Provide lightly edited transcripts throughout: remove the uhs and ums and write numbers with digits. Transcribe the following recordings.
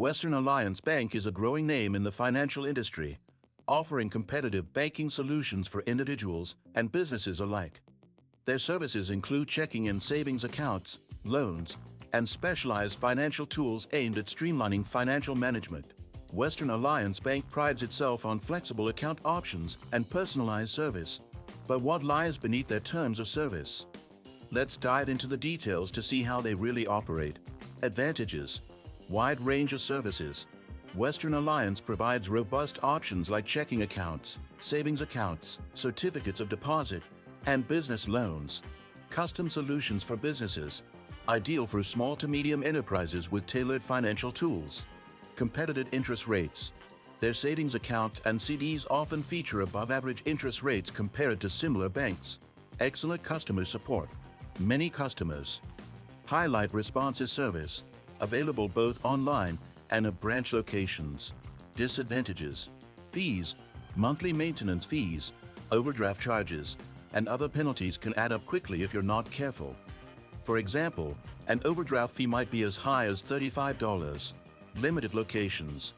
Western Alliance Bank is a growing name in the financial industry, offering competitive banking solutions for individuals and businesses alike. Their services include checking and savings accounts, loans, and specialized financial tools aimed at streamlining financial management. Western Alliance Bank prides itself on flexible account options and personalized service. But what lies beneath their terms of service? Let's dive into the details to see how they really operate. Advantages: wide range of services. Western Alliance provides robust options like checking accounts, savings accounts, certificates of deposit, and business loans. Custom solutions for businesses, ideal for small to medium enterprises with tailored financial tools. Competitive interest rates. Their savings account and CDs often feature above-average interest rates compared to similar banks. Excellent customer support. Many customers. Highlight responsive service, available both online and at branch locations. Disadvantages: fees, monthly maintenance fees, overdraft charges, and other penalties can add up quickly if you're not careful. For example, an overdraft fee might be as high as $35. Limited locations.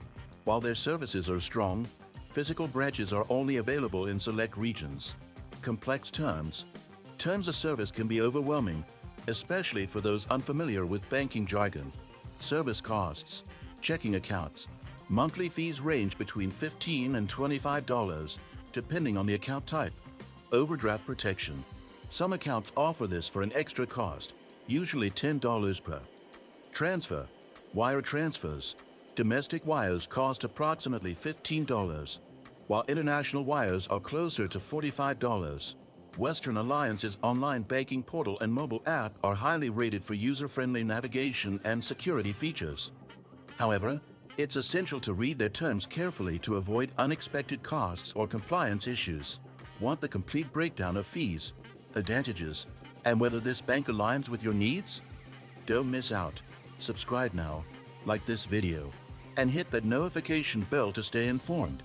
While their services are strong, physical branches are only available in select regions. Complex terms. Terms of service can be overwhelming, especially for those unfamiliar with banking jargon. Service costs. Checking accounts. Monthly fees range between $15 and $25, depending on the account type. Overdraft protection. Some accounts offer this for an extra cost, usually $10 per transfer. Wire transfers. Domestic wires cost approximately $15, while international wires are closer to $45. Western Alliance's online banking portal and mobile app are highly rated for user-friendly navigation and security features. However, it's essential to read their terms carefully to avoid unexpected costs or compliance issues. Want the complete breakdown of fees, advantages, and whether this bank aligns with your needs? Don't miss out. Subscribe now, like this video, and hit that notification bell to stay informed.